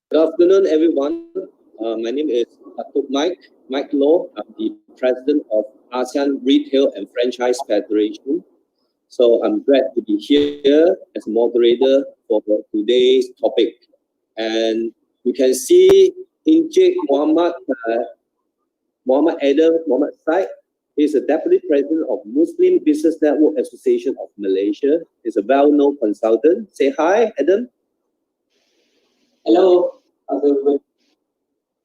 Good afternoon, everyone. My name is Dato Mike Loh. I'm the president of ASEAN Retail and Franchise Federation. So I'm glad to be here as a moderator for today's topic. And you can see Encik Muhammad Adam Muhammad Said. He's a deputy president of Muslim Business Network Association of Malaysia. He's a well-known consultant. Say hi, Adam. Hello, everyone.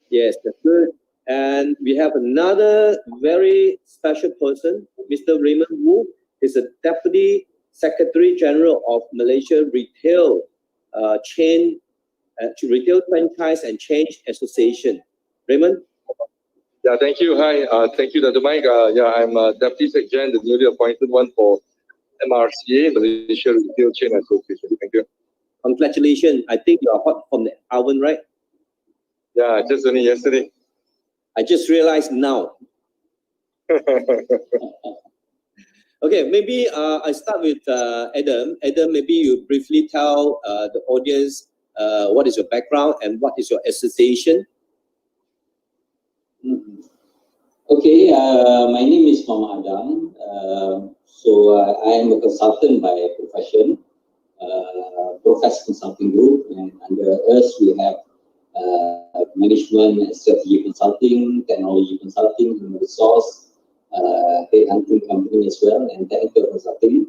Yes, that's good. And we have another very special person, Mr. Raymond Wu. He's a Deputy Secretary General of Malaysia Retail Retail Franchise and Change Association. Raymond? Yeah, thank you. Hi, thank you, Dr. Mike. I'm Deputy Secretary, the newly appointed one for MRCA, Malaysia Retail Chain Association. Thank you. Congratulations. I think you are hot from the oven, right? Yeah, just only yesterday. I just realized now. Okay, maybe I start with Adam. Adam, maybe you briefly tell the audience what is your background and what is your association? Okay, my name is Muhammad Adam. I am a consultant by profession, Profess Consulting Group, and under us we have management and strategy consulting, technology consulting, human resource, headhunting company as well, and technical consulting.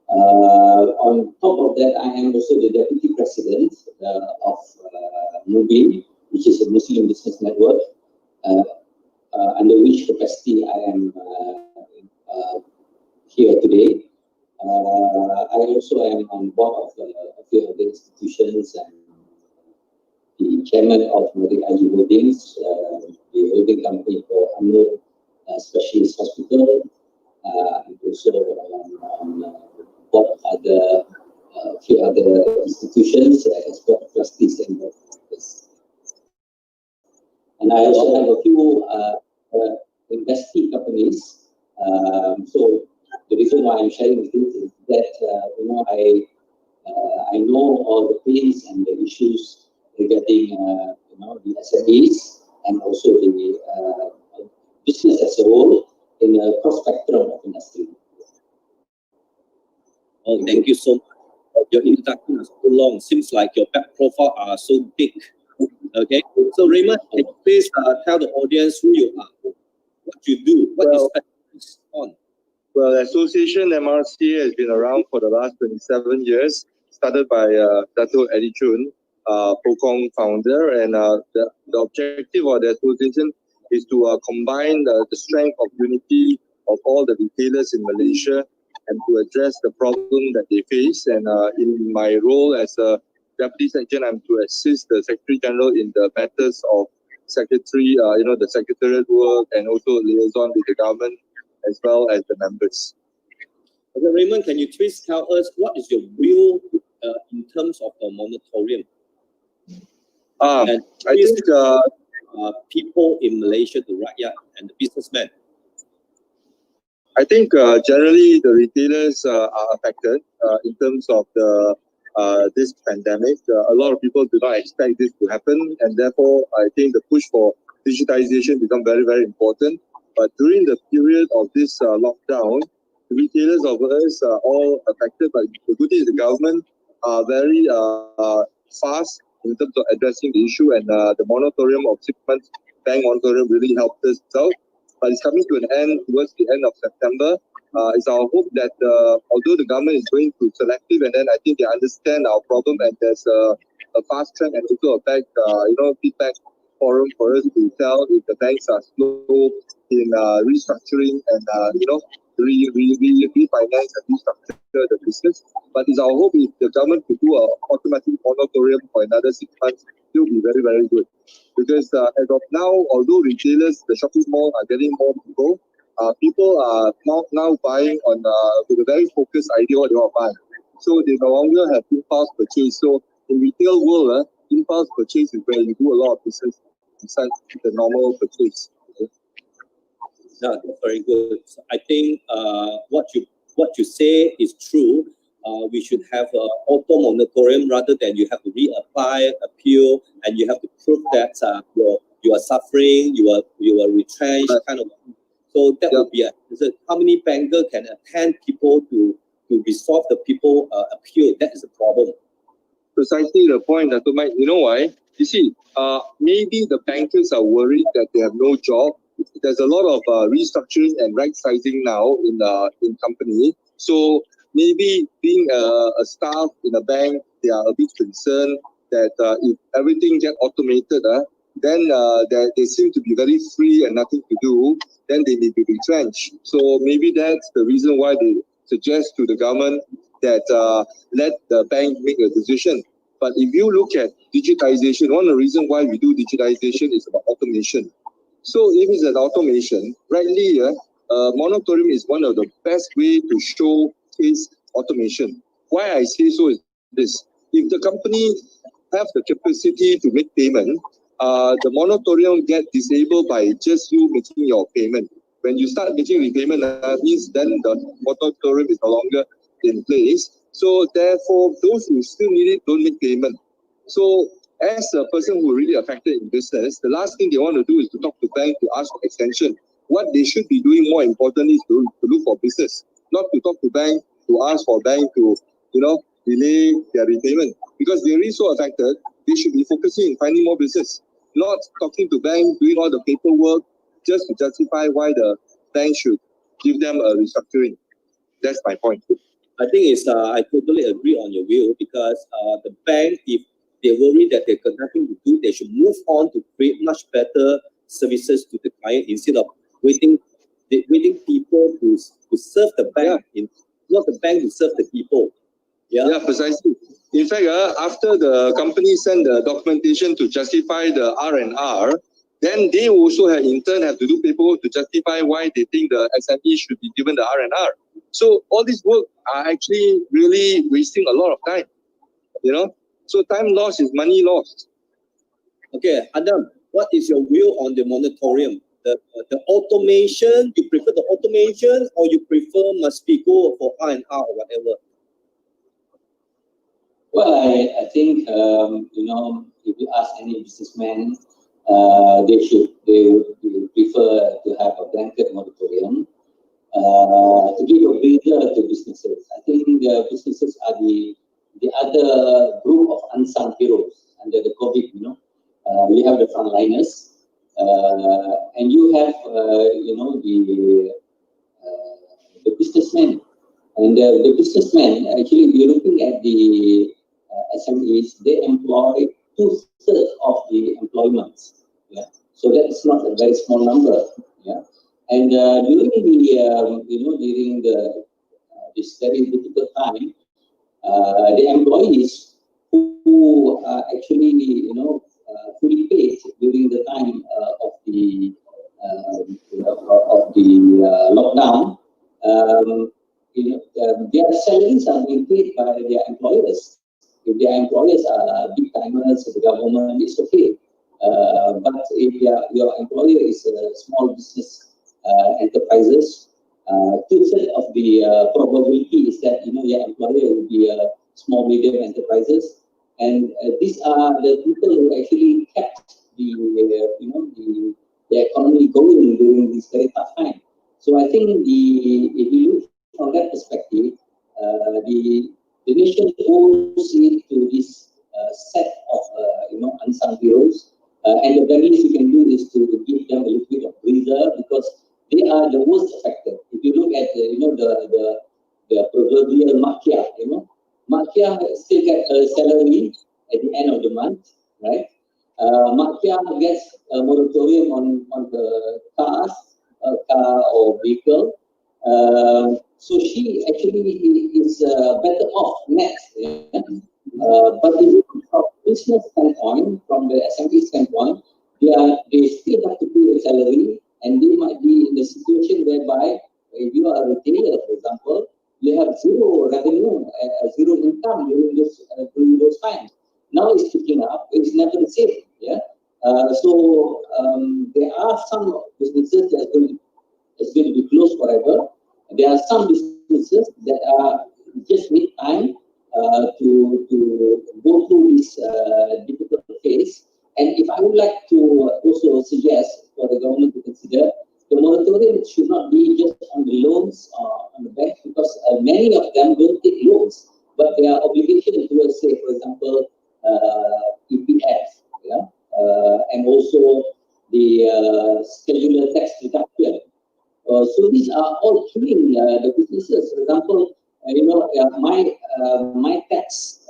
On top of that, I am also the deputy president of MUBIN, which is a Muslim Business Network, under which capacity I am here today. I also am on board of a few other institutions and the chairman of Agile Holdings, the holding company for Amur Specialist Hospital, and also on board of a few other institutions as board of trustees and board of directors. And I also have a few investee companies. So the reason why I'm sharing with you is that I know all the pains and the issues regarding the SMEs and also the business as a whole in a cross spectrum of industry. Oh, thank you so much. Your introduction is so long. Seems like your back profile are so big. Okay, so Raymond, can you please tell the audience who you are, what you do, what you specialize on? Well, Association MRCA has been around for the last 27 years, started by Dato Eddie Chun, Pokong founder, and the objective of the association is to combine the strength of unity of all the retailers in Malaysia and to address the problem that they face. And in my role as a Deputy Secretary, I'm to assist the Secretary General in the matters of secretary, the secretariat work, and also liaison with the government as well as the members. Okay, Raymond, can you please tell us what is your view in terms of the moratorium? I think people in Malaysia, the rakyat and the businessmen. I think generally the retailers are affected in terms of the this pandemic. A lot of people do not expect this to happen, and therefore I think the push for digitalization becomes very, very important. But during the period of this lockdown, the retailers of us are all affected. But the good thing is the government are very fast in terms of addressing the issue, and the moratorium of 6 months bank moratorium really helped us out. But it's coming to an end towards the end of September. It's our hope that although the government is going to selective, and then I think they understand our problem, and there's a fast track and also a back, feedback forum for us to tell if the banks are slow in restructuring and refinance and restructure the business. But it's our hope if the government could do an automatic moratorium for another 6 months, it will be very, very good. Because as of now, although retailers, the shopping mall are getting more people are now buying on with a very focused idea what they want to buy. So they no longer have impulse purchase. So in retail world, impulse purchase is where you do a lot of business besides the normal purchase. Okay? No, that's very good. So I think what you say is true. we should have an auto moratorium rather than you have to reapply, appeal, and you have to prove that you are suffering, you are retrenched, kind of. So that would be how many bankers can attend people to resolve the people appeal? That is a problem. Precisely the point, Dato Mike. You know why? You see, maybe the bankers are worried that they have no job. There's a lot of restructuring and right sizing now in company. So maybe being a staff in a bank, they are a bit concerned that if everything get automated, then they seem to be very free and nothing to do, then they may be retrenched. So maybe that's the reason why they suggest to the government that let the bank make a decision. But if you look at digitization, one of the reasons why we do digitization is about automation. So if it's an automation, rightly, moratorium is one of the best way to showcase automation. Why I say so is this: if the company have the capacity to make payment, the moratorium get disabled by just you making your payment. When you start making repayment, means then the moratorium is no longer in place. So therefore, those who still need it don't make payment. So as a person who really affected in business, the last thing they want to do is to talk to bank to ask for extension. What they should be doing more importantly is to look for business, not to talk to bank to ask for bank to delay their repayment. Because they're really so affected, they should be focusing on finding more business, not talking to bank, doing all the paperwork just to justify why the bank should give them a restructuring. That's my point. I think I totally agree on your view, because the bank, if they worry that they've got nothing to do, they should move on to create much better services to the client instead of waiting people to serve the bank, not the bank to serve the people. Yeah, precisely. In fact, after the company send the documentation to justify the R&R, then they also in turn have to do paperwork to justify why they think the SME should be given the R&R. So all this work are actually really wasting a lot of time, So time lost is money lost. Okay, Adam, what is your view on the moratorium? The automation, you prefer the automation or you prefer must be go for R&R or whatever? Well, I think, if you ask any businessman, they would prefer to have a blanket moratorium to give a breather to businesses. I think businesses are the other group of unsung heroes under the COVID. We have the frontliners, and you have the businessmen. And the businessmen, actually, we're looking at the SMEs, they employ 2/3 of the employments. Yeah, so that's not a very small number. Yeah, and during this very difficult time, the employees who are actually fully paid during the time of the lockdown, their salaries are being paid by their employers. If their employers are big timers, the government, it's okay. But if your employer is a small business enterprises, 2/3 of the probability is that your employer will be a small medium enterprises, and these are the people who actually kept the economy going during this very tough time. So I think if you look from that perspective, the nation owes it to this set of unsung heroes, and the very least you can do is to give them a little bit of breather, because they are the most affected. If you look at the proverbial MRCA, MRCA still get a salary at the end of the month, right? MRCA gets a moratorium on the car or vehicle. So she actually is better off next. Yeah? But if you look from business standpoint, from the SME standpoint, they still have to pay a salary, and they might be in the situation whereby if you are a retailer, for example, you have zero revenue, zero income during those times. Now it's picking up. It's never the same. Yeah. So there are some businesses that are going to be closed forever. There are some businesses that are just need time to go through this difficult phase. And if I would like to also suggest for the government to consider, the moratorium should not be just on the loans on the bank, because many of them don't take loans, but they are obligations towards, say, for example, EPF, yeah, and also the scheduler tax reduction. So these are all killing the businesses. For example, my tax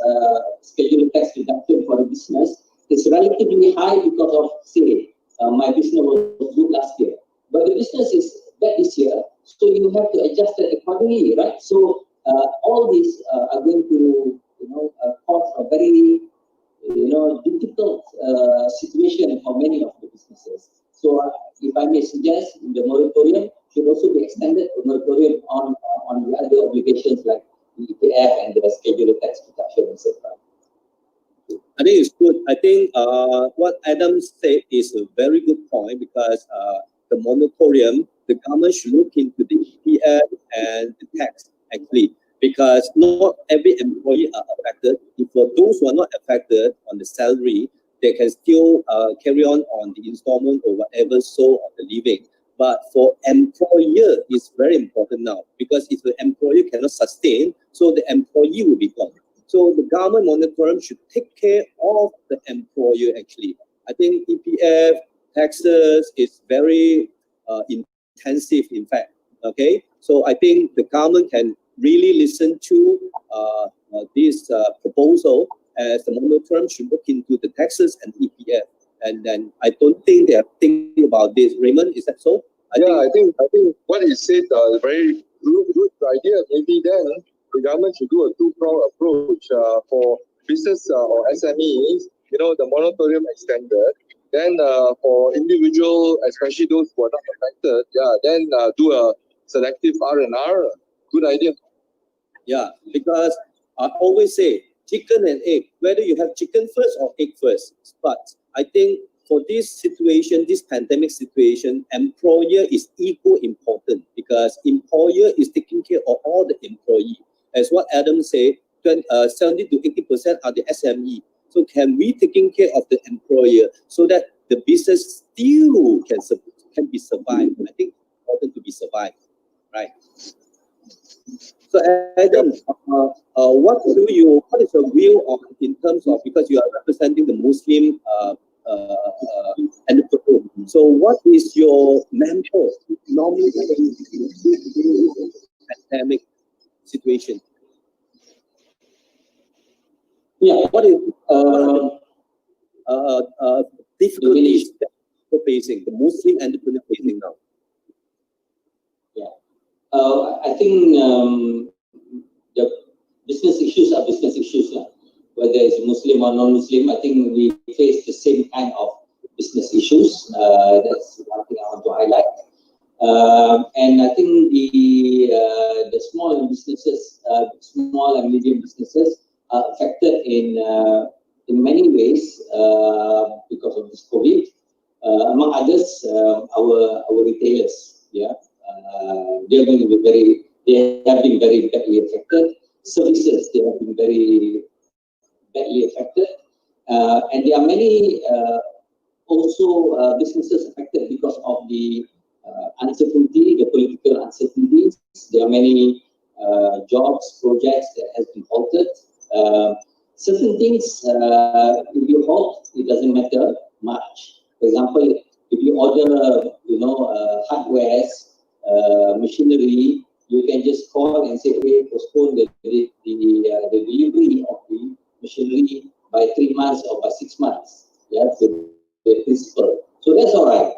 scheduler tax reduction for the business is relatively high because of, say, my business was good last year, but the business is bad this year, so you have to adjust it accordingly, right? So all these are going to, cause a very, difficult situation for many of the businesses. So if I may suggest, the moratorium should also be extended to moratorium on the other obligations like the EPF and the scheduler tax reduction, etc. I think it's good. I think what Adam said is a very good point, because the moratorium, the government should look into the EPF and the tax, actually, because not every employee are affected. If for those who are not affected on the salary, they can still carry on the installment or whatever so of the living. But for employer, it's very important now, because if the employer cannot sustain, so the employee will be gone. So the government moratorium should take care of the employer, actually. I think EPF, taxes is very intensive, in fact. Okay, so I think the government can really listen to this proposal, as the moratorium should look into the taxes and EPF. And then I don't think they are thinking about this. Raymond, is that so? I think what he said is a very good idea. Maybe then the government should do a two-pronged approach for business or SMEs. The moratorium extended. Then for individual, especially those who are not affected, then do a selective R&R. Good idea. Yeah, because I always say chicken and egg, whether you have chicken first or egg first. But I think for this situation, this pandemic situation, employer is equal important, because employer is taking care of all the employee. As what Adam said, 70 to 80% are the SME. So can we taking care of the employer so that the business still can be survived? I think it's important to be survived, right? So Adam, what is your view on, in terms of, because you are representing the Muslim entrepreneur, so what is your mentor normally in this pandemic situation? Yeah. What is difficulties that you're facing, the Muslim entrepreneur facing now? Yeah. I think the business issues are business issues. Whether it's Muslim or non-Muslim, I think we face the same kind of business issues. That's one thing I want to highlight. And I think the small businesses, small and medium businesses, are affected in many ways because of this COVID. Among others, our retailers, they have been very badly affected. Services, they have been very badly affected, and there are many also businesses affected because of the uncertainty, the political uncertainties. There are many jobs, projects that has been halted. Certain things, if you halt, it doesn't matter much. For example, if you order, hardwares, machinery, you can just call and say, okay, postpone the delivery of the machinery by 3 months or by 6 months. Yeah, to the principal. So that's all right.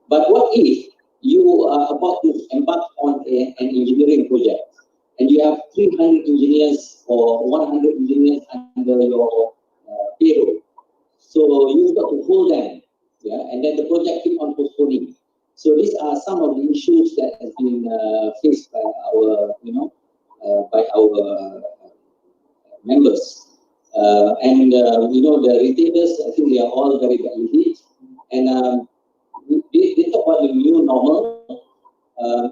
But what if you are about to embark on an engineering project, and you have 300 engineers or 100 engineers under your payroll? So you've got to hold them, and then the project keep on postponing. So these are some of the issues that have been faced by our, members. And the retailers, I think they are all very badly hit. And they talk about the new normal.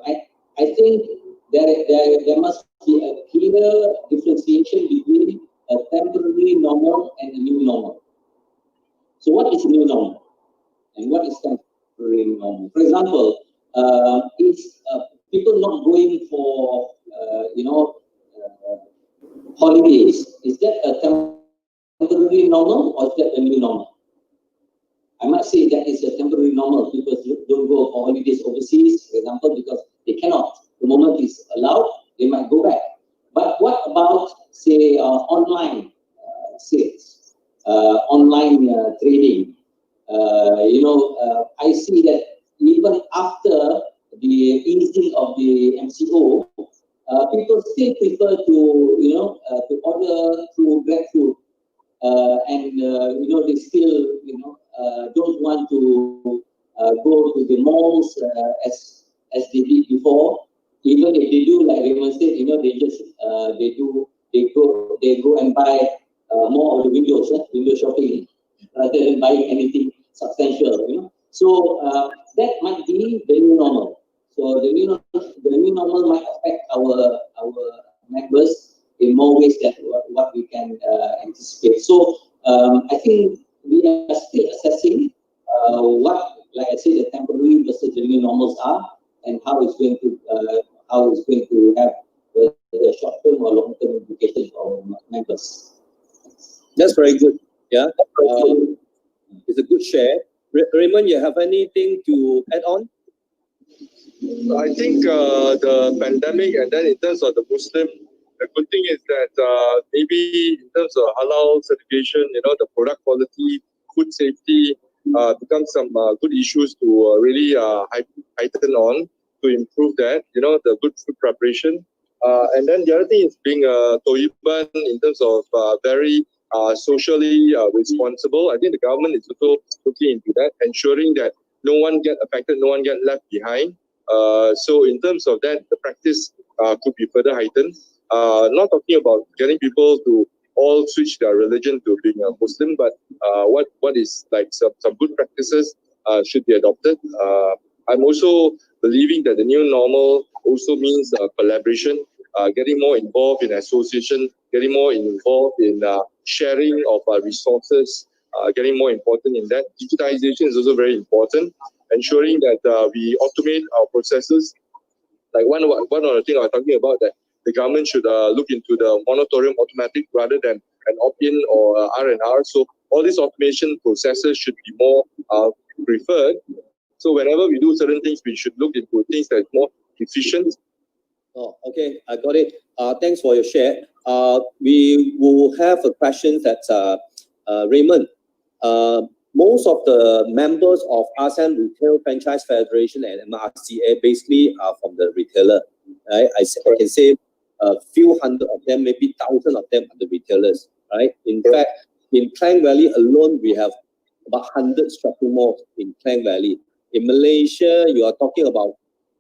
I think there must be a clear clear differentiation between a temporary normal and a new normal. So what is new normal and what is temporary normal? For example, is people not going for holidays? Is that a temporary normal or is that a new normal? I might say that is a temporary normal. People don't go for holidays overseas, for example, because they cannot. The moment it's allowed, they might go back. But what about, say, online sales, online trading? I see that even after the easing of the MCO, people still prefer to order through GrabFood, and they still don't want to go to the malls as they did before. Even if they do, like Raymond said, they go and buy more of the window shopping rather than buying anything substantial. So that might be the new normal. So the new normal might affect our members in more ways than what we can anticipate. So I think we are still assessing what, like I said, the temporary versus the new normals are, and how it's going to have the short-term or long-term implications for members. That's very good. Yeah, it's a good share. Raymond, you have anything to add on? I think the pandemic, and then in terms of the Muslim, the good thing is that maybe in terms of halal certification, the product quality, food safety becomes some good issues to really heighten on to improve that, the good food preparation. And then the other thing is being Toiban in terms of very socially responsible. I think the government is also looking into that, ensuring that no one get affected, no one get left behind. So in terms of that, the practice could be further heightened. Not talking about getting people to all switch their religion to being a Muslim, but what is like some good practices should be adopted. I'm also believing that the new normal also means collaboration, getting more involved in association, getting more involved in sharing of resources, getting more important in that. Digitalization is also very important, ensuring that we automate our processes. Like one of the things I was talking about, that the government should look into the moratorium automatic rather than an opt-in or R&R. So all these automation processes should be more preferred. So whenever we do certain things, we should look into things that are more efficient. Oh, okay, I got it. Thanks for your share. We will have a question that Raymond. Most of the members of ASEAN Retail Franchise Federation and MRCA basically are from the retailer. Right? I can say a few hundred of them, maybe thousands of them are the retailers. Right? In fact, in Klang Valley alone, we have about 100 shopping malls in Klang Valley. In Malaysia, you are talking about,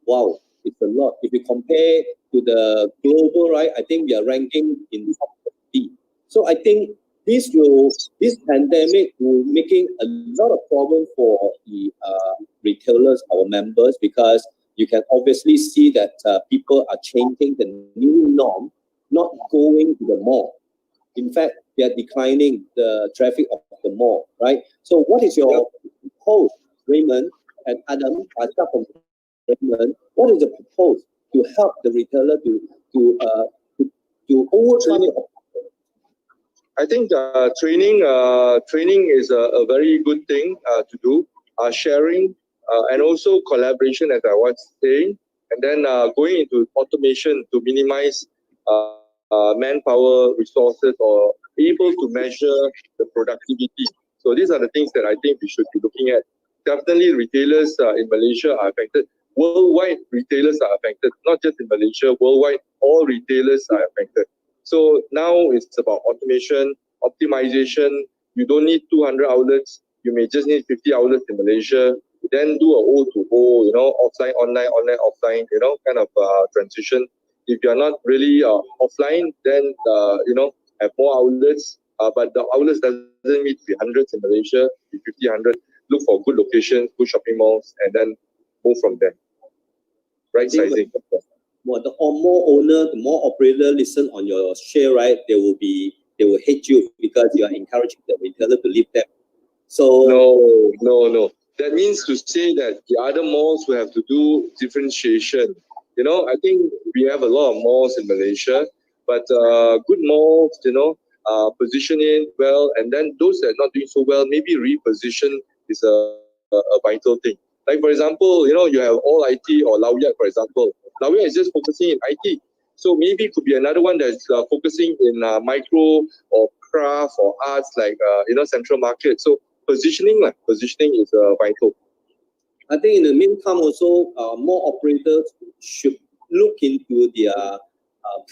wow, it's a lot. If you compare to the global, right, I think we are ranking in top 50. So I think this pandemic will making a lot of problem for the retailers, our members, because you can obviously see that people are changing the new norm, not going to the mall. In fact, they are declining the traffic of the mall, right? So what is your proposal, Raymond and Adam? I start from Raymond. What is the proposal to help the retailer to overcome it? I think training is a very good thing to do. Sharing and also collaboration, as I was saying, and then going into automation to minimize manpower resources or able to measure the productivity. So these are the things that I think we should be looking at. Definitely retailers in Malaysia are affected. Worldwide retailers are affected, not just in Malaysia, worldwide all retailers are affected. So now it's about automation, optimization. You don't need 200 outlets. You may just need 50 outlets in Malaysia. Then do a O2O, offline, online, online, offline, kind of transition. If you're not really offline, then, have more outlets. But the outlets doesn't need to be hundreds in Malaysia, be 50, 100. Look for good locations, good shopping malls, and then move from there. Right sizing. the more owner, the more operator listen on your share, right? They will hate you because you are encouraging the retailer to leave them. So No. That means to say that the other malls will have to do differentiation. I think we have a lot of malls in Malaysia, but good malls, positioning well, and then those that are not doing so well, maybe reposition is a vital thing. Like for example, you have all IT or Lawyat, for example. Lawyat is just focusing in IT. So maybe it could be another one that's focusing in micro or craft or arts, like central market. So positioning is vital. I think in the meantime also, more operators should look into their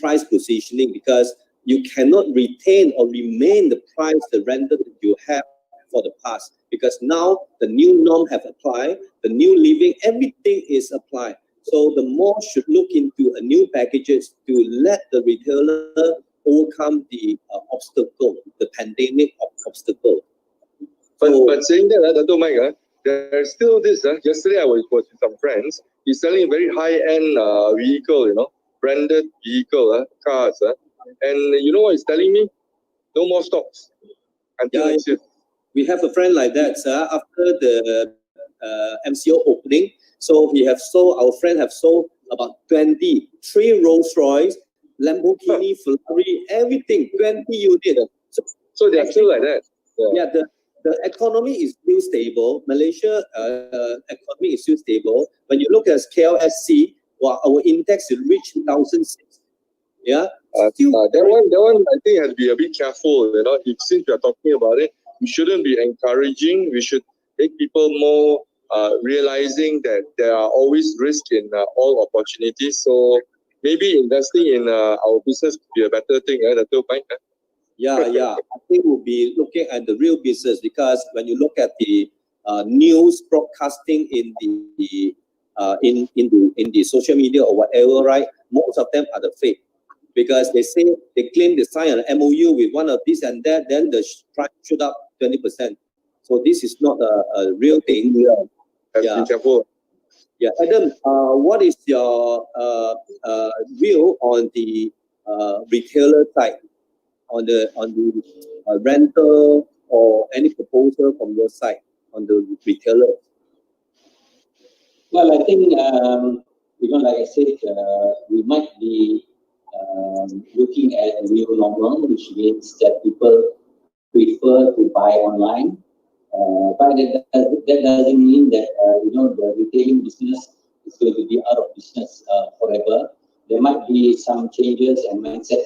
price positioning, because you cannot retain or remain the price, the rental that you have for the past, because now the new norm have applied, the new living, everything is applied. So the mall should look into a new packages to let the retailer overcome the obstacle, the pandemic obstacle. But saying that, Dato Mike, there's still this. Yesterday I was with some friends. He's selling a very high-end vehicle, branded vehicle, cars. And you know what he's telling me? No more stocks until next year. We have a friend like that, sir. After the MCO opening, so our friend have sold about 3 Rolls Royce, Lamborghini, Ferrari, everything, 20 units. So they're still like that. Yeah, the economy is still stable. Malaysia economy is still stable. When you look at KLSC, our index will reach 1,006. Yeah. That one I think has to be a bit careful. Since we are talking about it, we shouldn't be encouraging. We should make people more realizing that there are always risks in all opportunities. So maybe investing in our business could be a better thing. Dato' Mike. Yeah. I think we'll be looking at the real business, because when you look at the news broadcasting in the social media or whatever, right? Most of them are the fake, because they claim they sign an MOU with one of this and that, then the price shoot up 20%. So this is not a real thing. Yeah. Be careful. Yeah, Adam, what is your view on the retailer side, on the rental, or any proposal from your side on the retailer? Well, I think like I said, we might be looking at a new normal, which means that people prefer to buy online. But that doesn't mean that the retailing business is going to be out of business forever. There might be some changes, and mindset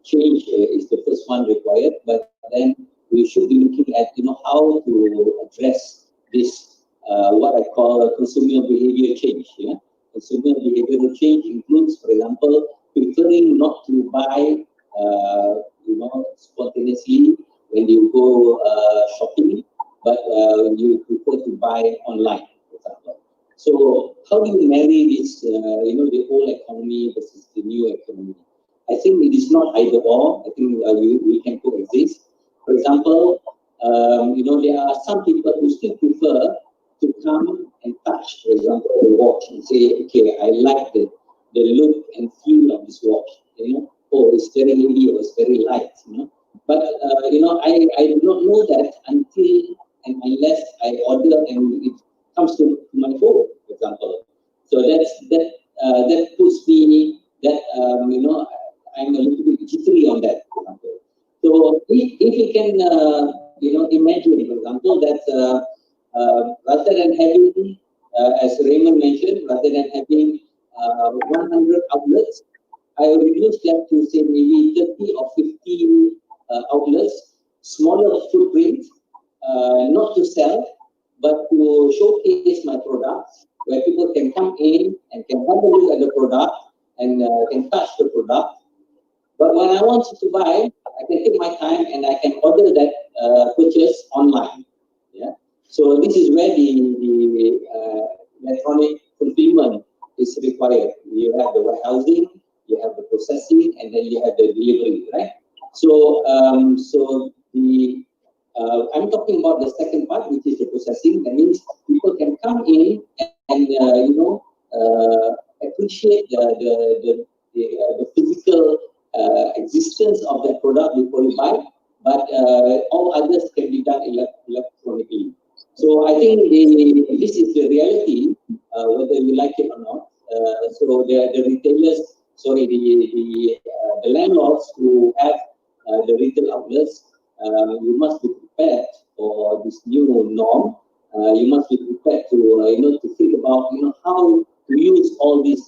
change is the first one required. But then we should be looking at how to address this what I call consumer behavior change. Consumer behavioral change includes, for example, preferring not to buy spontaneously when you go shopping, but you prefer to buy online, for example. So how do you marry this, the old economy versus the new economy? I think it is not either or. I think we can coexist. For example, there are some people who still prefer to come and touch, for example, the watch and say, okay, I like the look and feel of this watch. Oh, it's very heavy or it's very light. But I do not know that until and unless I order and it comes to my home, for example. So that puts me that I'm a little bit jittery on that, for example. So if you can imagine, for example, that rather than having, as Raymond mentioned, rather than having 100 outlets, I will reduce that to say maybe 30 or 50 outlets, smaller footprint, not to sell, but to showcase my products, where people can come in and can have a look at the product and can touch the product. But when I want to buy, I can take my time and I can order that purchase online. Yeah. So this is where the electronic fulfillment is required. You have the warehousing, you have the processing, and then you have the delivery, right? So I'm talking about the second part, which is the processing. That means people can come in and appreciate the physical existence of that product before you buy, but all others can be done electronically. So I think this is the reality, whether you like it or not. So the retailers, the landlords who have the retail outlets, you must be prepared for this new norm. You must be prepared to to think about how to use all these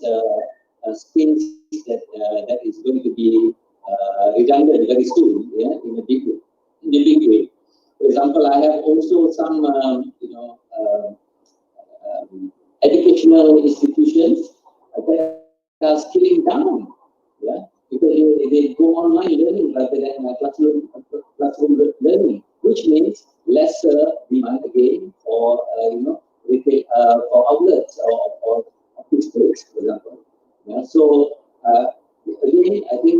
space that is going to be redundant very soon, in a big way. For example, I have also some educational institutions that are scaling down, because they go online learning rather than classroom learning, which means lesser demand again for retail for outlets or office space, for example. So again, I think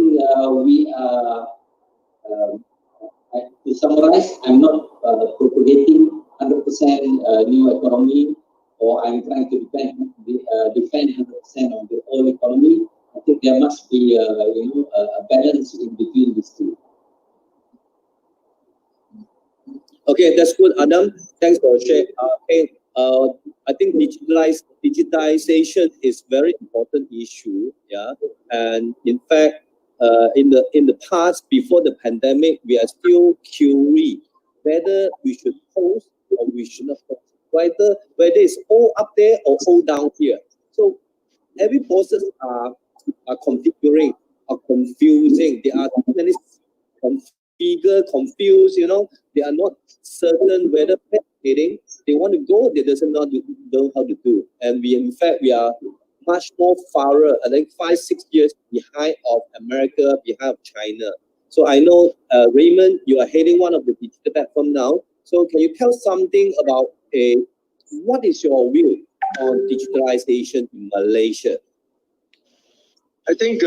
we are. To summarize, I'm not propagating 100% new economy, or I'm trying to defend 100% of the old economy. I think there must be a balance in between these two. Okay, that's good, Adam. Thanks for sharing. I think digitalization is very important issue. And in fact, in the past, before the pandemic, we are still curious whether we should post or we should not post, whether it's all up there or all down here. So every process are configuring, are confusing. There are too many confused. They are not certain whether they want to go, they doesn't know how to do. And we are much more far, I think 5-6 years behind of America, behind of China. So I know, Raymond, you are heading one of the digital platform now. So can you tell something about what is your view on digitalization in Malaysia? I think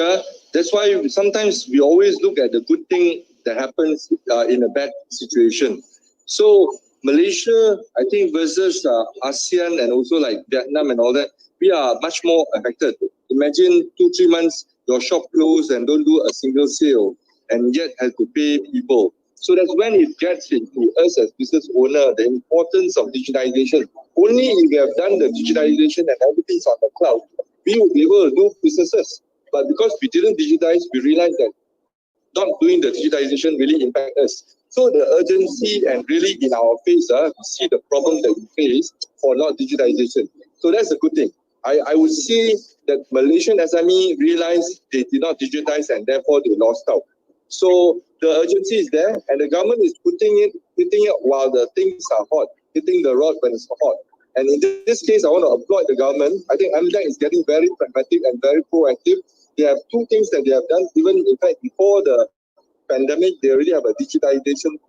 that's why sometimes we always look at the good thing that happens in a bad situation. So Malaysia, I think, versus ASEAN and also like Vietnam and all that, we are much more affected. Imagine 2-3 months your shop closed and don't do a single sale, and yet have to pay people. So that's when it gets into us as business owner, the importance of digitalization. Only if we have done the digitalization and everything's on the cloud, we will be able to do businesses. But because we didn't digitize, we realized that not doing the digitalization really impact us. So the urgency and really in our face, we see the problem that we face for not digitalization. So that's a good thing. I would say that Malaysian SME realized they did not digitize and therefore they lost out. So the urgency is there, and the government is hitting it while the things are hot, hitting the rod when it's hot. And in this case, I want to applaud the government. I think MDEC is getting very pragmatic and very proactive. They have two things that they have done. Even in fact, before the pandemic, they already have a digitalization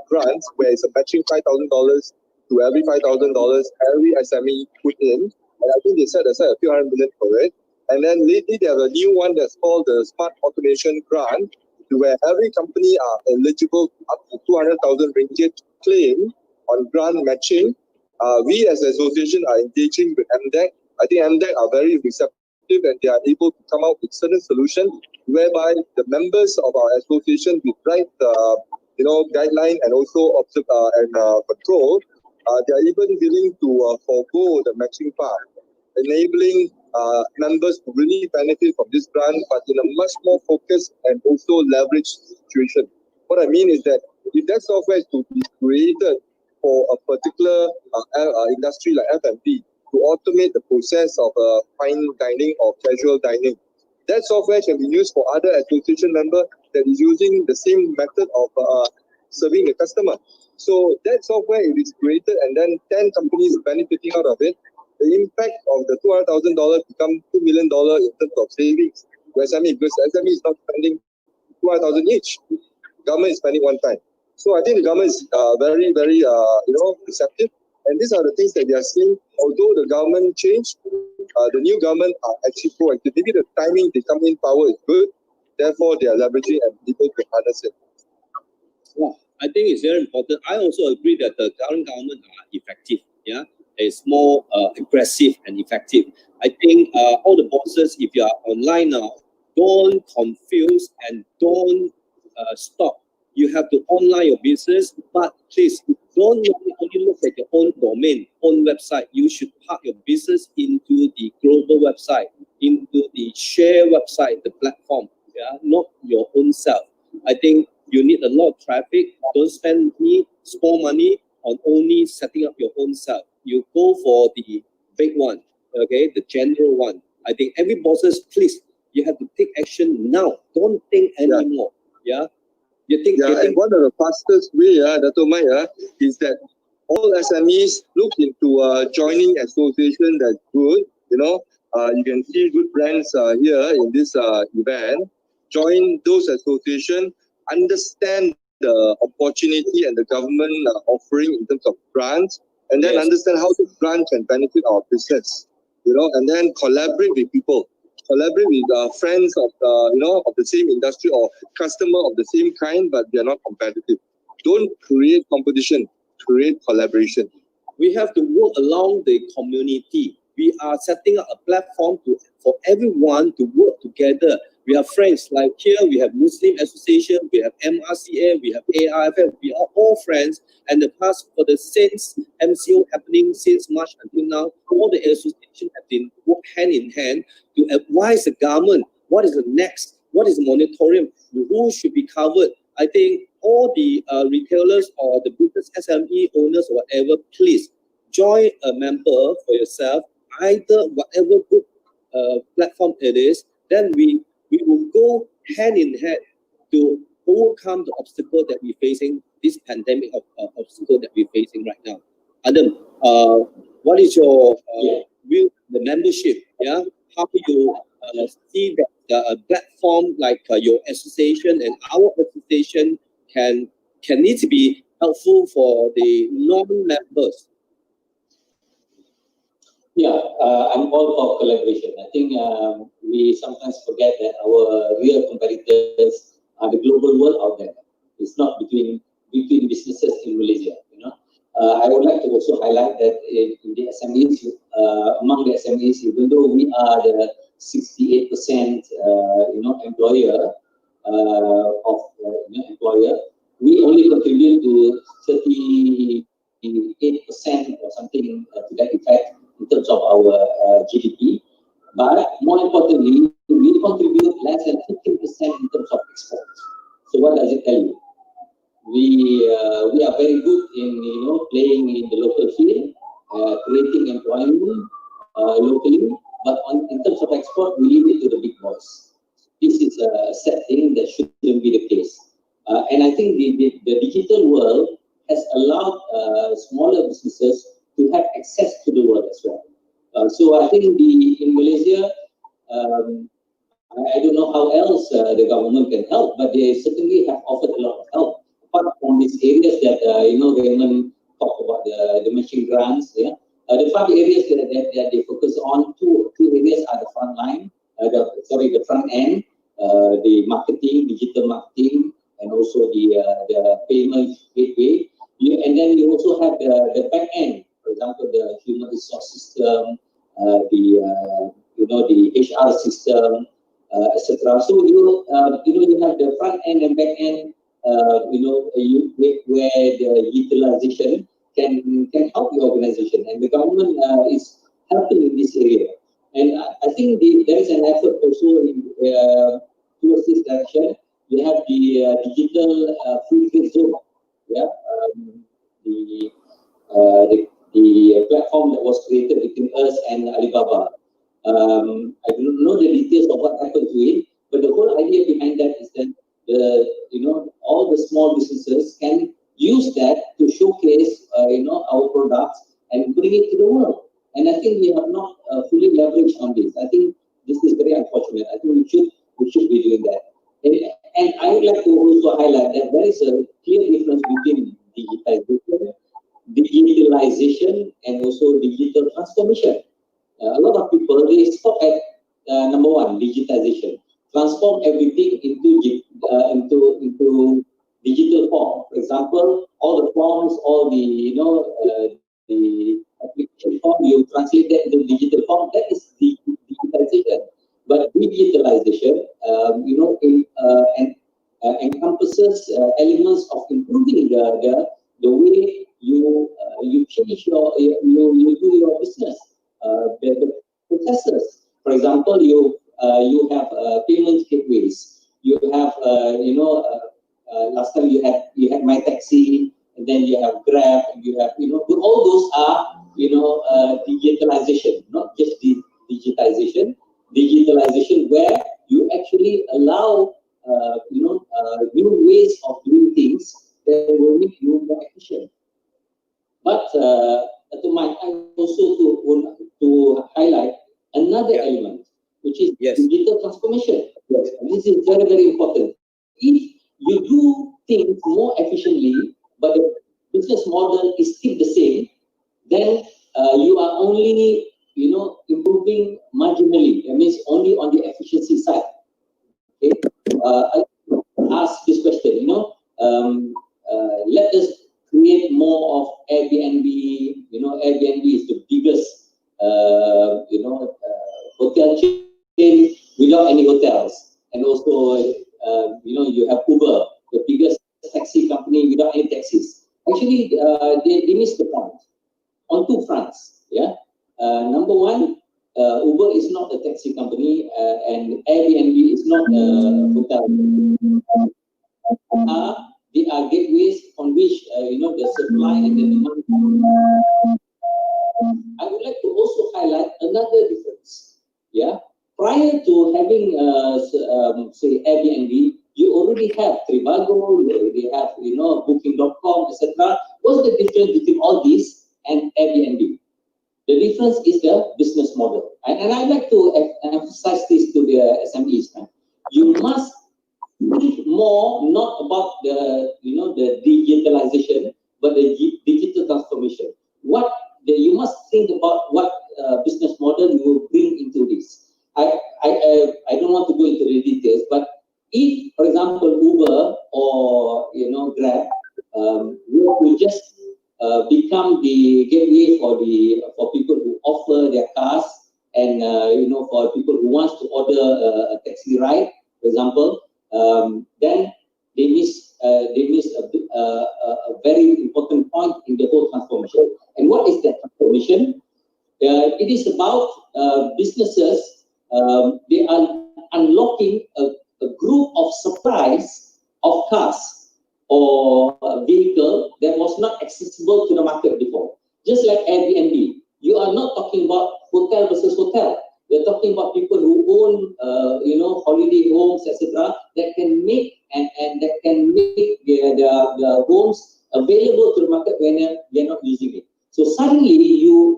grant where it's a matching $5,000 to every $5,000 every SME put in. And I think they set aside a few $100 million for it. And then lately, they have a new one that's called the Smart Automation Grant, where every company are eligible up to 200,000 ringgit claim on grant matching. We as an association are engaging with MDEC. I think MDEC are very receptive and they are able to come out with certain solutions whereby the members of our association with right guideline and also control, they are even willing to forego the matching part, enabling members to really benefit from this grant, but in a much more focused and also leveraged situation. What I mean is that if that software is to be created for a particular industry like F&B, to automate the process of fine dining or casual dining, that software can be used for other association member that is using the same method of serving the customer. So that software, if it's created and then 10 companies benefiting out of it, the impact of the $200,000 become $2 million in terms of savings to SME, because SME is not spending $200,000 each. Government is spending one time. So I think the government is very, very receptive. And these are the things that they are seeing. Although the government changed, the new government are actually proactive. Maybe the timing they come in power is good. Therefore, they are leveraging and able to harness it. Yeah, I think it's very important. I also agree that the current government are effective. Yeah, is more aggressive and effective. I think all the bosses, if you are online now, don't confuse and don't stop. You have to online your business, but please don't only look at your own domain, own website. You should park your business into the global website, into the share website, the platform, not your own self. I think you need a lot of traffic. Don't spend small money on only setting up your own self. You go for the big one, okay, the general one. I think every bosses, please, you have to take action now. Don't think anymore. Yeah. You think? And one of the fastest way, Dato Mike, is that all SMEs look into joining association that's good. You can see good brands here in this event. Join those associations, understand the opportunity and the government offering in terms of grants, and then understand how the grant can benefit our business. And then collaborate with people. Collaborate with friends of of the same industry or customer of the same kind, but they are not competitive. Don't create competition, create collaboration. We have to work along the community. We are setting up a platform for everyone to work together. We have friends like here, we have Muslim Association, we have MRCA, we have ARFF, we are all friends. And the past for the since MCO happening since March until now, all the associations have been work hand in hand to advise the government what is the next, what is the moratorium, who should be covered. I think all the retailers or the business SME owners or whatever, please join a member for yourself, either whatever good platform it is, then we will go hand in hand to overcome the obstacle that we're facing, this pandemic obstacle that we're facing right now. Adam, what is your view, the membership? Yeah, how do you see that a platform like your association and our association can need to be helpful for the non-members? I'm all for collaboration. I think we sometimes forget that our real competitors are the global world out there. It's not between businesses in Malaysia. I would like to also highlight that in the SMEs, among the SMEs, even though we are the 68% employer employer, we only contribute to 38% or something to that effect in terms of our GDP. But more importantly, we contribute less than 15% in terms of exports. So what does it tell you? We are very good in playing in the local field, creating employment locally, but in terms of export, we leave it to the big boys. This is a sad thing that shouldn't be the case. And I think the digital world has allowed smaller businesses to have access to the world as well. So I think in Malaysia, I don't know how else the government can help, but they certainly have offered a lot of help. Apart from these areas that Raymond talked about, the matching grants, the 5 areas that they focus on, two areas are the front line, the front end, the marketing, digital marketing, and also the payment gateway. And then you also have the back end, for example, the human resource system, the HR system, etc. So you have the front end and back end, where the utilization can help the organization, and the government is helping in this area. And I think there is an effort also towards this direction. We have the digital free trade zone, the platform that was created between us and Alibaba. I don't know the details of what happened to it, but the whole idea behind that is that all the small businesses can use that to showcase our products and bring it to the world. And I think we have not fully leveraged on this. I think this is very unfortunate. I think we should be doing that. And I would like to also highlight that there is a clear difference between digitalization, and also digital transformation. A lot of people, they stop at number one, digitization. Transform everything into digital form. For example, all the forms, all the form, you translate that into digital form, that is digitalization. But digitalization, encompasses elements of improving the way you change you do your business, the processes. For example, you have payment gateways. You have last time you had My Taxi, and then you have Grab, and you have all those are digitalization, not just digitization. Digitalization where you actually allow new ways of doing things that will make you more efficient. But to my I also want to highlight another element, which is digital transformation. This is very, very important. If you do things more efficiently, but the business model is still the same, then you are only improving marginally. That means only on the efficiency side. Okay, I ask this question. Let us create more of Airbnb. Airbnb is the biggest hotel chain without any hotels, and also you have Uber, the biggest taxi company without any taxis. Actually, they missed the point on two fronts. Number one, Uber is not a taxi company, and Airbnb is not a hotel. They are gateways on which the supply and the demand. I would like to also highlight another difference. Prior to having say Airbnb, you already have Trivago, you already have Booking.com, etc. What's the difference between all these and Airbnb? The difference is the business model, and I'd like to emphasize this to the SMEs. You must think more not about the the digitalization, but the digital transformation. You must think about what business model you will bring into this. I don't want to go into the details, but if, for example, Uber or Grab will just become the gateway for people who offer their cars, and for people who wants to order a taxi ride, for example, then they miss a very important point in the whole transformation. And what is that transformation? It is about businesses. They are unlocking a group of supplies of cars or a vehicle that was not accessible to the market before. Just like Airbnb, you are not talking about hotel versus hotel. You're talking about people who own, holiday homes, etc. That can make and that can make their homes available to the market when they're not using it. So suddenly,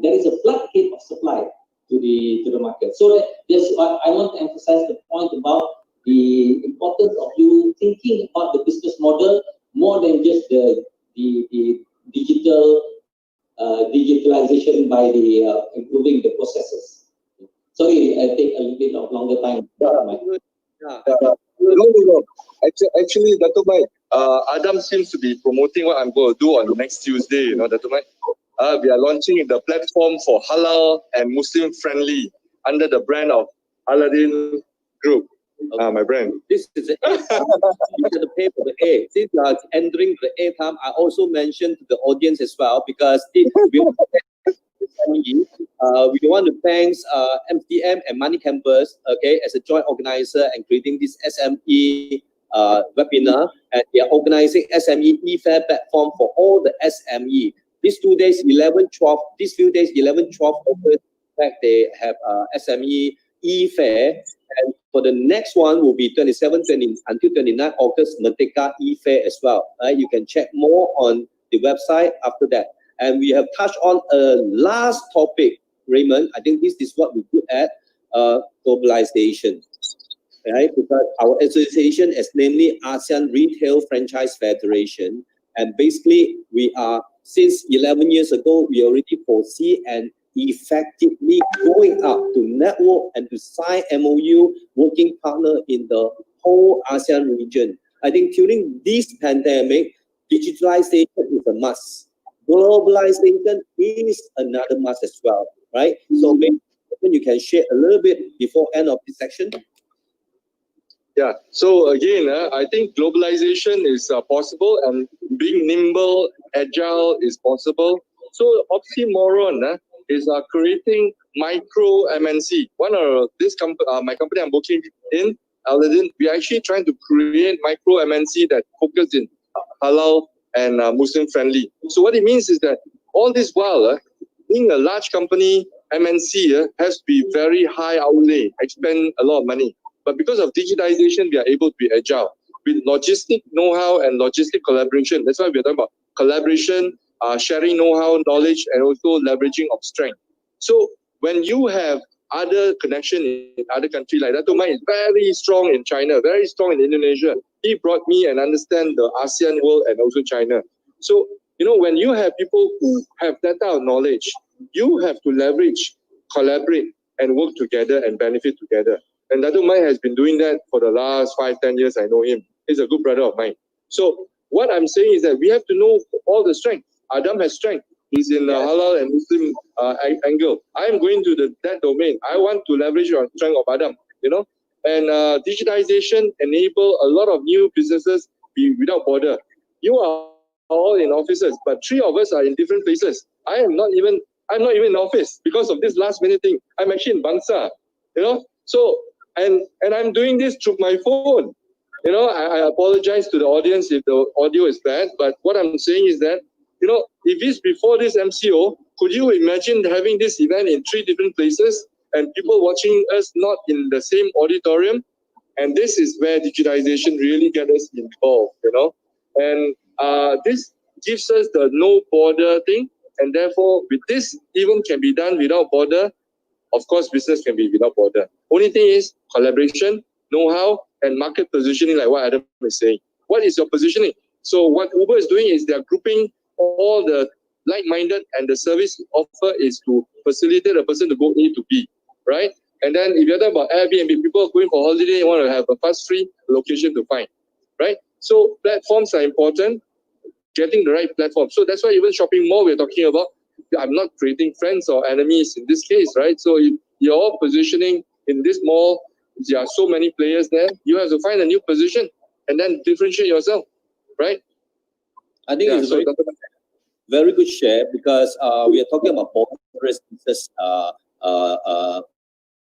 there is a floodgate of supply to the market. So I want to emphasize the point about the importance of you thinking about the business model more than just the digitalization by the improving the processes. Sorry, I take a little bit of longer time. No. Actually, Dato Mike, Adam seems to be promoting what I'm going to do on next Tuesday. Dato Mike, we are launching the platform for halal and Muslim friendly under the brand of Aladdin Group. My brand. This is the A time. You have to pay for the A. Since you are entering the A time, I also mentioned to the audience as well, because we want to thank MTM and Money Campus, as a joint organizer and creating this SME webinar, and they are organizing SME e-fair platform for all the SME. These 2 days, 11, 12, these few days, 11, 12 August, in fact, they have SME e-fair, and for the next one will be 27, 20 until 29 August, Merdeka e-fair as well. You can check more on the website after that. And we have touched on a last topic, Raymond. I think this is what we do at globalization. Right? Because our association is namely ASEAN Retail Franchise Federation. And basically, we are, since 11 years ago, we already foresee and effectively going up to network and to sign MOU, working partner in the whole ASEAN region. I think during this pandemic, digitalization is a must. globalization is another must as well, right? So maybe you can share a little bit before end of this section. Yeah. So again, I think globalization is possible, and being nimble, agile is possible. So oxymoron is creating micro MNC. One of my company I'm working in, we are actually trying to create micro MNC that focus in halal and Muslim friendly. So what it means is that all this while, being a large company, MNC has to be very high outlay, expend a lot of money. But because of digitization, we are able to be agile with logistic know-how and logistic collaboration. That's why we're talking about collaboration, sharing know-how, knowledge, and also leveraging of strength. So when you have other connection in other countries, like Dato is very strong in China, very strong in Indonesia. He brought me and understand the ASEAN world and also China. So, when you have people who have that type of knowledge, you have to leverage, collaborate, and work together and benefit together. And Dato has been doing that for the last 5-10 years. I know him. He's a good brother of mine. So what I'm saying is that we have to know all the strength. Adam has strength. He's in the halal and Muslim angle. I am going to that domain. I want to leverage on strength of Adam, And digitization enable a lot of new businesses be without border. You are all in offices, but 3 of us are in different places. I'm not even in office because of this last minute thing. I'm actually in Bangsa, So and I'm doing this through my phone. I apologize to the audience if the audio is bad, but what I'm saying is that, if it's before this MCO, could you imagine having this event in 3 different places and people watching us not in the same auditorium? And this is where digitization really gets us involved, And this gives us the no border thing. And therefore, with this, even can be done without border. Of course, business can be without border. Only thing is collaboration, know-how, and market positioning, like what Adam is saying. What is your positioning? So what Uber is doing is they are grouping all the like-minded, and the service offer is to facilitate a person to go A to B, right? And then if you're talking about Airbnb, people are going for holiday, you want to have a fast-free location to find, right? So platforms are important, getting the right platform. So that's why even shopping mall we're talking about, I'm not creating friends or enemies in this case, right? So if you're positioning in this mall, there are so many players there, you have to find a new position and then differentiate yourself, right? I think it's a very good share, because we are talking about borderless business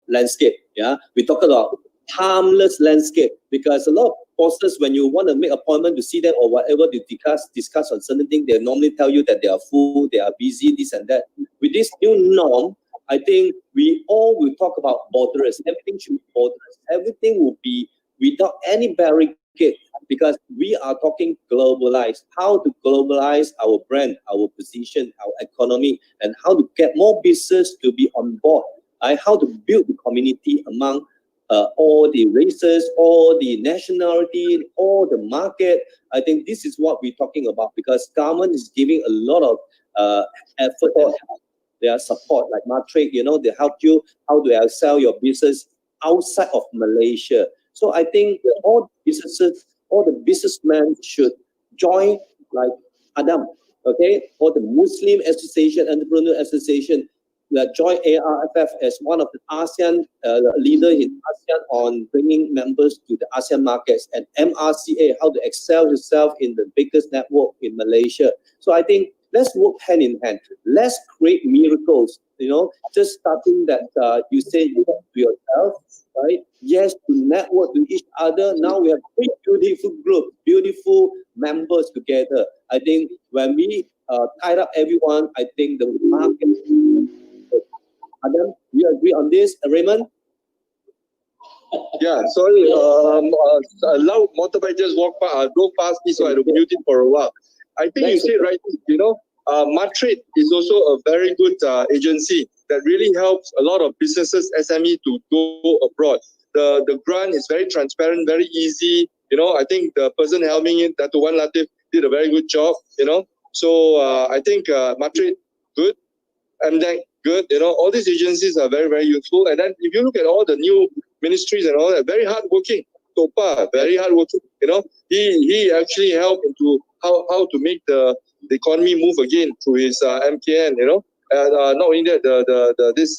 landscape. Yeah, we talk about harmless landscape, because a lot of bosses, when you want to make appointment to see them or whatever to discuss on certain things, they normally tell you that they are full, they are busy, this and that. With this new norm, I think we all will talk about borderless. Everything should be borderless. Everything will be without any barricade, because we are talking globalize. How to globalize our brand, our position, our economy, and how to get more business to be on board. How to build the community among all the races, all the nationality, all the market. I think this is what we're talking about, because government is giving a lot of effort. Their support, like Matrix, they help you how to excel your business outside of Malaysia. So I think all businesses, all the businessmen should join, like Adam, okay, or the Muslim Association, Entrepreneur Association, join ARFF as one of the ASEAN leader in ASEAN on bringing members to the ASEAN markets, and MRCA, how to excel yourself in the biggest network in Malaysia. So I think let's work hand in hand. Let's create miracles. Just starting that you say you to yourself, right? Yes, to network to each other. Now we have 3 beautiful groups, beautiful members together. I think when we tied up everyone, I think the market. Adam, you agree on this, Raymond? Yeah, sorry. A loud motorbike just drove past me, so I had to mute it for a while. I think you said right. Matrix is also a very good agency that really helps a lot of businesses, SME, to go abroad. The grant is very transparent, very easy. I think the person helming it, Dato Latif, did a very good job. So I think Matrix good. MDEC, good. All these agencies are very, very useful. And then if you look at all the new ministries and all that, very hardworking. Topa, very hardworking. He actually helped into how to make the economy move again through his MKN. And not only that, this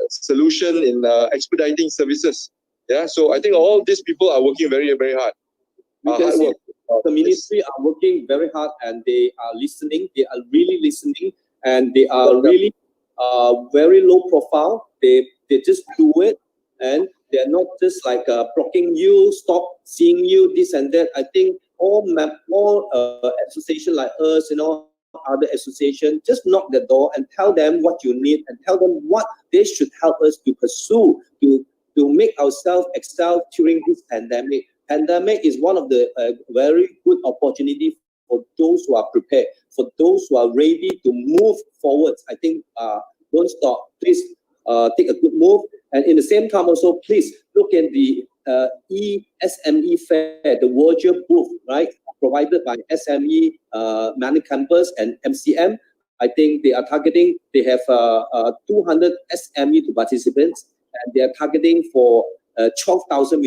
solution in expediting services. Yeah, so I think all these people are working very, very hard. We can see the ministry are working very hard, and they are listening. They are really listening, and they are really very low profile. They just do it, and they're not just like blocking you, stop seeing you, this and that. I think all association like us, other association, just knock the door and tell them what you need, and tell them what they should help us to pursue to make ourselves excel during this pandemic. Pandemic is one of the very good opportunity for those who are prepared, for those who are ready to move forward. I think don't stop. Please take a good move. And in the same time also, please look at the SME fair, the virtual booth, right, provided by SME Money Campus and MCM. I think they are targeting, they have 200 SME to participants, and they are targeting for 12,000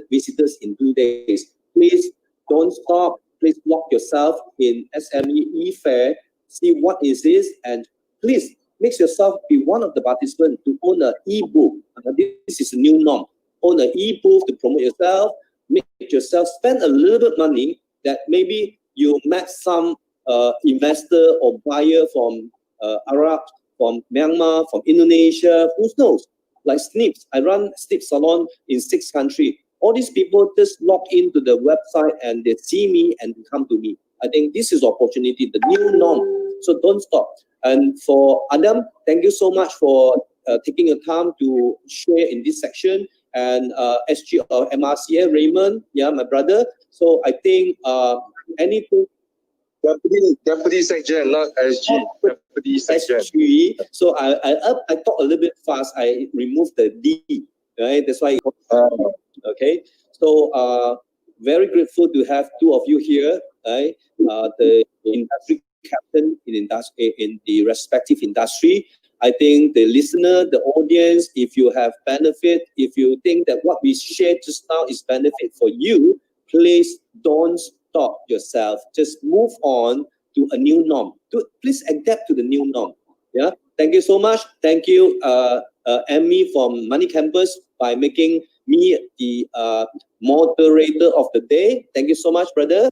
visitors in 2 days. Please don't stop. Please lock yourself in SME e-fair, see what is this, and please make yourself be one of the participants to own an e-book. This is a new norm. Own an e-book to promote yourself, make yourself spend a little bit money that maybe you met some investor or buyer from Arab, from Myanmar, from Indonesia, who knows? Like Snips, I run Snip Salon in 6 countries. All these people just log into the website and they see me and come to me. I think this is opportunity, the new norm. So don't stop. And for Adam, thank you so much for taking your time to share in this section. And SG or MRCA, Raymond, yeah, my brother. So I think anything. Deputy Secretary, not SG. Deputy Secretary. SG. So I talk a little bit fast. I removed the D, right? That's why. Okay. So very grateful to have 2 of you here, right? The industry captain in the respective industry. I think the listener, the audience, if you have benefit, if you think that what we shared just now is benefit for you, please don't stop yourself. Just move on to a new norm. Please adapt to the new norm. Yeah. Thank you so much. Thank you, Emmy from Money Campus, by making me the moderator of the day. Thank you so much, brother.